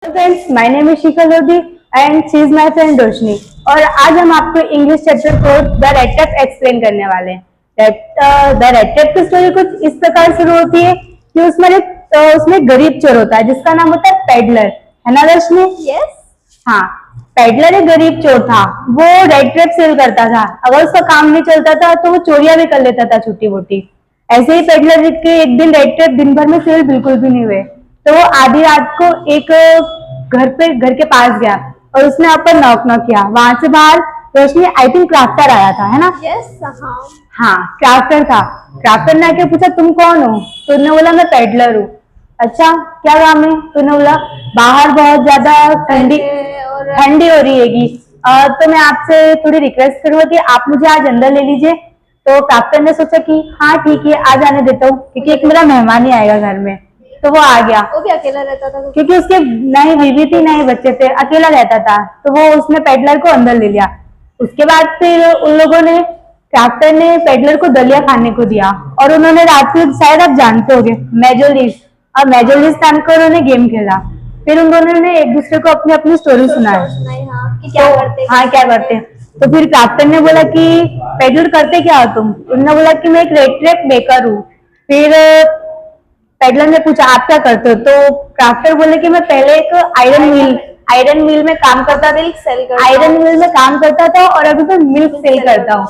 Friends, my name is Shikha Lodhi and she is my friend Roshni. और आज हम आपको English chapter 4 the red tape explain करने वाले हैं। द रेड टेप की स्टोरी कुछ इस प्रकार शुरू होती है कि उसमें एक गरीब चोर होता है जिसका नाम होता है पेडलर, है ना रोशनी? यस। हाँ, पेडलर एक गरीब चोर था। वो रेड टेप सेल करता था। अगर उसका काम नहीं चलता था तो वो चोरियां भी कर लेता था छोटी मोटी। ऐसे ही पेडलर के एक दिन रेड टेप दिन भर में सेल बिल्कुल भी नहीं हुए, तो वो आधी रात को एक घर के पास गया और उसने यहाँ पर नॉक नॉक किया। वहां से बाहर रोशनी आई थिंक क्राफ्टर आया था, है ना? यस। हाँ, क्राफ्टर था। क्राफ्टर ने आके पूछा तुम कौन हो? तो उसने बोला मैं पेडलर हूँ। अच्छा, क्या काम है? तो उसने बोला बाहर बहुत ज्यादा ठंडी हो रही हैगी, तो मैं आपसे थोड़ी रिक्वेस्ट करूंगा कि आप मुझे आज अंदर ले लीजिए। तो क्राफ्टर ने सोचा कि हाँ ठीक है, आ जाने देता हूँ, क्योंकि एक मेरा मेहमान ही आएगा घर में। तो वो आ गया। वो भी अकेला रहता था क्योंकि उसके ना ही बीवी थी ना ही बच्चे थे, अकेला रहता था। तो वो उसने पेडलर को अंदर ले लिया। उसके बाद फिर उन लोगों ने क्राफ्टर ने पेडलर को दलिया खाने को दिया और उन्होंने रात को, शायद आप जानते होंगे, मेजोलिस्ट, और मेजोलिस्ट नाम का उन्होंने गेम खेला। फिर उन दोनों ने एक दूसरे को अपनी अपनी स्टोरी सुनाई। हाँ, कि क्या करते हाँ, क्या करते हैं। तो फिर क्राफ्टर ने बोला कि पेडलर करते क्या हो तुम? उन्होंने बोला कि मैं एक रेड टेप मेकर हूँ। फिर पेडलर ने पूछा आप क्या करते हो? तो क्राफ्टर बोले कि मैं पहले एक आयरन मिल में काम करता था, आयरन मिल में काम करता था और अभी मैं मिल्क सेल करता हूँ,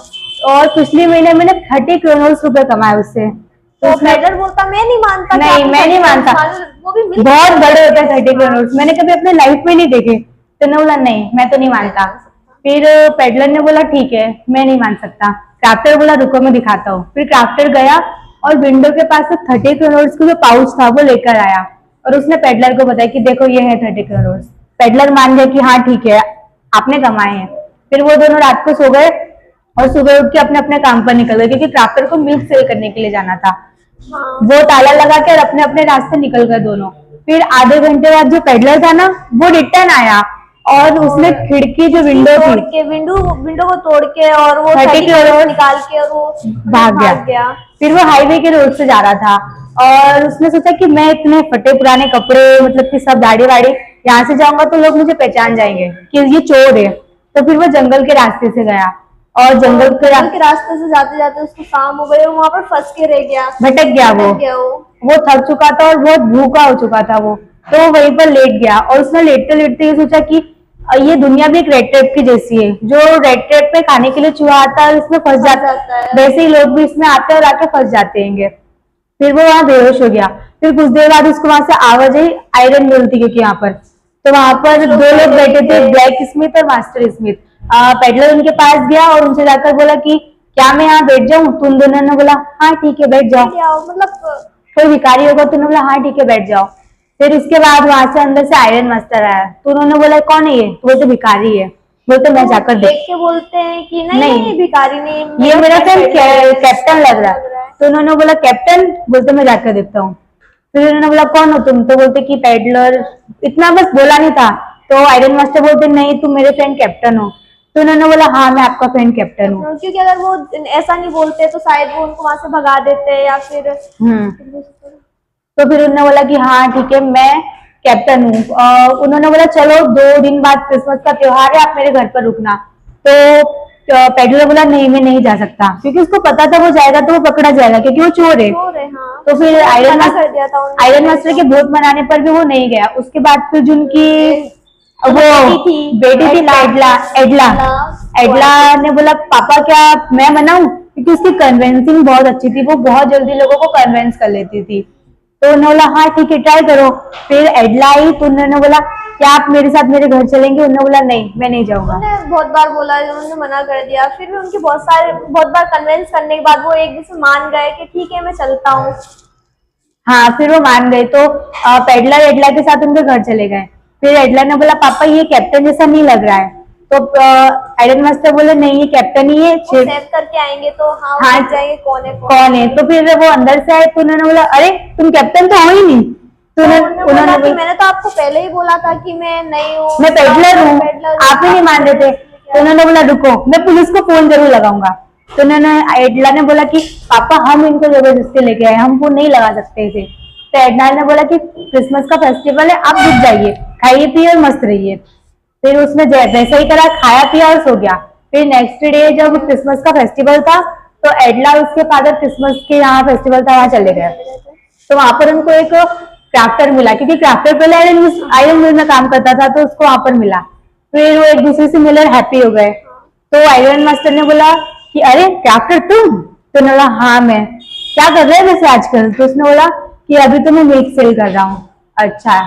और पिछले महीने मैंने 30 करोड़ रुपए कमाए उससे। तो पेडलर बोलता मैं नहीं मानता। नहीं, मैं नहीं मानता, वो भी बहुत बड़े होते हैं 30 करोड़, मैंने कभी अपने लाइफ में नहीं देखे। तो ने बोला नहीं, मैं तो नहीं मानता। फिर पेडलर ने बोला ठीक है, मैं नहीं मान सकता। क्राफ्टर बोला रुको मैं दिखाता हूँ। फिर क्राफ्टर गया और विंडो के पास से 30 करोड़ का जो पाउच था वो लेकर आया और उसने पेडलर को बताया कि देखो ये है 30 करोड़। पेडलर मान गया कि हाँ ठीक है, आपने कमाए हैं। फिर वो दोनों रात को सो गए और सुबह उठ के अपने अपने काम पर निकल गए, क्योंकि क्राफ्टर को मिल्क सेल करने के लिए जाना था। हाँ। वो ताला लगा के अपने अपने रास्ते निकल गए दोनों। फिर आधे घंटे बाद जो पेडलर था ना, वो रिटर्न आया और उसने खिड़की जो विंडो थी, विंडो को तोड़ के और वो 30 करोड़ निकाल के और वो भाग गया। फिर वो हाईवे के रोड से जा रहा था और उसने सोचा कि मैं इतने फटे पुराने कपड़े, मतलब कि सब दाढ़ी वाड़ी, यहाँ से जाऊंगा तो लोग मुझे पहचान जाएंगे कि ये चोर है। तो फिर वो जंगल के रास्ते से गया और जंगल के रास्ते से जाते जाते उसको शाम हो गई, वहां पर फंस के रह गया, भटक गया। वो थक चुका था और बहुत भूखा हो चुका था वो, तो वो वहीं पर लेट गया और उसने लेटते लेटते ये सोचा कि ये दुनिया भी एक रेड टेप की जैसी है, जो रेड टेप में खाने के लिए चूहा आता है इसमें फंस जाता है, वैसे ही लोग भी इसमें आते और आके फंस जाते हैं। फिर वो वहां बेहोश हो गया। फिर कुछ देर बाद उसको वहां से आवाज आई, आयरन मिल थी क्योंकि यहाँ पर, तो वहां पर 2 लोग बैठे थे, ब्लैक स्मिथ और मास्टर स्मिथ। पेडलर उनके पास गया और उनसे जाकर बोला कि क्या मैं यहाँ बैठ जाऊं? तो उन दोनों ने बोला हाँ ठीक है बैठ जाओ। मतलब कोई भिखारी होगा तो उन्होंने बोला हाँ ठीक है बैठ जाओ। फिर उसके बाद वहां से अंदर से आयरन मास्टर आया, तो उन्होंने बोला कौन है ये? तो बोलते भिखारी है। बोलते मैं जाकर देख के बोलते हैं कि नहीं भिखारी नहीं, ये मेरा फ्रेंड कैप्टन लग रहा है। तो उन्होंने बोला कैप्टन? बोलते मैं जाकर देखता हूँ। फिर उन्होंने बोला कौन हो तुम? तो बोलते कि पेडलर। इतना बस बोला नहीं था, तो आयरन मास्टर बोलते नहीं तुम मेरे फ्रेंड कैप्टन हो। तो उन्होंने बोला हाँ मैं आपका फ्रेंड कैप्टन हूँ। क्योंकि अगर वो ऐसा नहीं बोलते तो शायद वो उनको वहां से भगा देते या फिर तो फिर उन्होंने बोला कि हाँ ठीक है मैं कैप्टन हूँ। उन्होंने बोला चलो 2 दिन बाद क्रिसमस का त्योहार है, आप मेरे घर पर रुकना। तो पेडलर बोला नहीं मैं नहीं जा सकता, क्योंकि उसको पता था वो जाएगा तो वो पकड़ा जाएगा क्योंकि वो चोर है। हाँ। तो फिर आयरन मास्टर के बहुत मनाने पर भी वो नहीं गया। उसके बाद फिर जिनकी वो बेटी थी एडला ने बोला पापा क्या मैं मनाऊं, क्योंकि उसकी कन्वेंसिंग बहुत अच्छी थी, वो बहुत जल्दी लोगों को कन्वेंस कर लेती थी। तो उन्होंने बोला हाँ ठीक है ट्राई करो। फिर एडला आई तो उन्होंने बोला क्या आप मेरे साथ मेरे घर चलेंगे? उन्होंने बोला नहीं मैं नहीं जाऊंगा। उन्होंने बहुत बार बोला, उन्होंने मना कर दिया। फिर भी उनकी बहुत बार कन्वेंस करने के बाद वो एक दिन से मान गए कि ठीक है मैं चलता हूँ। हाँ, फिर वो मान गए। तो पेडलर एडला के साथ उनके घर चले गए। फिर एडला ने बोला पापा ये कैप्टन जैसा नहीं लग रहा है। तो आयरन मास्टर बोले नहीं ये कैप्टन ही है, सेव करके आएंगे तो हाँ जाएंगे कौन है। तो फिर वो अंदर से आए तो उन्होंने बोला अरे तुम कैप्टन तो हो ही नहीं। तो उन्होंने मैंने तो आपको पहले ही बोला था कि मैं नहीं हूँ, मैं पेडलर हूँ, आप ही नहीं मान रहे थे। तो उन्होंने बोला रुको मैं पुलिस को फोन जरूर लगाऊंगा। तो उन्होंने एडला ने बोला कि पापा हम इनको जबरदस्ती लेके आए, हम फोन नहीं लगा सकते थे। तो एडनान ने बोला कि क्रिसमस का फेस्टिवल है, आप रुक जाइए, खाइए पिए और मस्त रहिए। फिर उसने वैसा ही करा, खाया पिया और सो गया। फिर नेक्स्ट डे जब क्रिसमस का फेस्टिवल था तो एडला और उसके फादर क्रिसमस के यहाँ फेस्टिवल था वहां चले गए। तो वहां पर उनको एक क्राफ्टर मिला, क्योंकि क्राफ्टर पहले आयरन मिल में काम करता था, तो उसको वहां पर मिला। फिर वो एक दूसरे से मिलकर हैप्पी हो गए। तो आयरन मास्टर ने बोला कि अरे क्राफ्टर तुम? तो उन्होंने बोला हाँ मैं। क्या कर रहे हैं वैसे आजकल? तो उसने बोला कि अभी तो मैं मिल्क सेल कर रहा हूँ। अच्छा,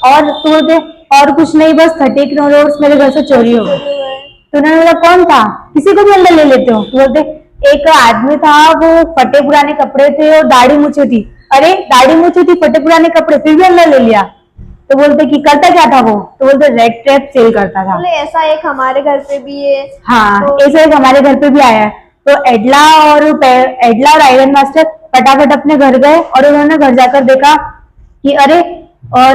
और तो बोलते और कुछ नहीं, बस 30 करोड़ मेरे घर से चोरी हो गए। तो उन्होंने बोला कौन था? किसी को भी अंदर ले लेते हो? तो बोलते एक आदमी था, वो फटे पुराने कपड़े थे और दाढ़ी मूछे थी। अरे दाढ़ी मूछे थी, फटे पुराने कपड़े, फिर भी अंदर ले लिया। तो बोलते कि करता क्या था वो? तो बोलते रेड टेप सेल करता था। बोले ऐसा एक हमारे घर पे भी है। हाँ, तो ऐसा एक हमारे घर पे भी आया है। तो एडला और आयरन मास्टर फटाफट अपने घर गए और उन्होंने घर जाकर देखा कि अरे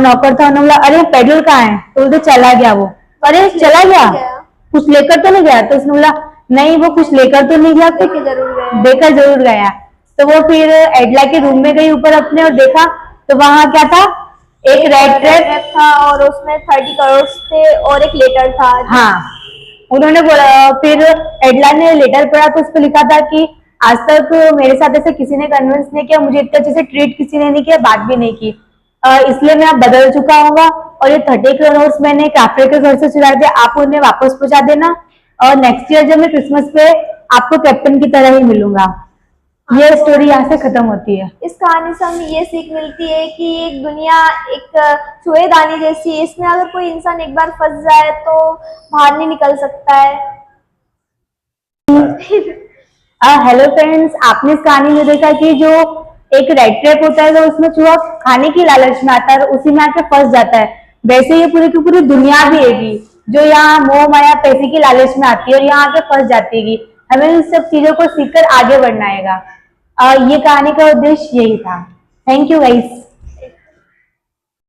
नौकर था। उन्होंने बोला अरे पेडलर कहाँ है? तो बोलते चला गया वो। अरे चला गया, कुछ लेकर तो नहीं गया? तो उसने बोला नहीं, वो कुछ लेकर तो नहीं गया, देके जरूर गया। देकर जरूर गया। तो वो फिर एडला के रूम में गई ऊपर अपने और देखा, तो वहां क्या था? एक रेड ट्रैप था और उसमें 30 करोड़ थे और एक लेटर था। हाँ, उन्होंने बोला, फिर एडला ने लेटर पढ़ा तो उस पर लिखा था कि आज तक मेरे साथ ऐसे किसी ने कन्विंस नहीं किया, मुझे इतने अच्छे से ट्रीट किसी ने नहीं किया, बात भी नहीं की, इसलिए मैं अब बदल चुका हूँ और ये 30 करोड़ मैंने काफे के घर से चुरा दिया, आप उन्हें वापस पहुंचा देना और नेक्स्ट ईयर जब मैं क्रिसमस पे आपको कैप्टन की तरह ही मिलूंगा। ये स्टोरी यहाँ से खत्म होती है। इस कहानी से हमें ये सीख मिलती है कि एक दुनिया एक चूहेदानी जैसी है, इसमें अगर कोई इंसान एक बार फंस जाए तो बाहर नहीं निकल सकता है। हेलो फ्रेंड्स, आपने इस कहानी में देखा कि जो एक रेड ट्रैप होता है तो उसमें चूहा खाने की लालच में आता है और उसी में आके फंस जाता है। वैसे ये पूरी की पूरी दुनिया भी हैगी जो यहाँ मोह माया पैसे की लालच में आती है और यहाँ आके फंस जाती है। हमें इन सब चीजों को सीखकर आगे बढ़ना है। ये कहानी का उद्देश्य यही था। Thank you guys.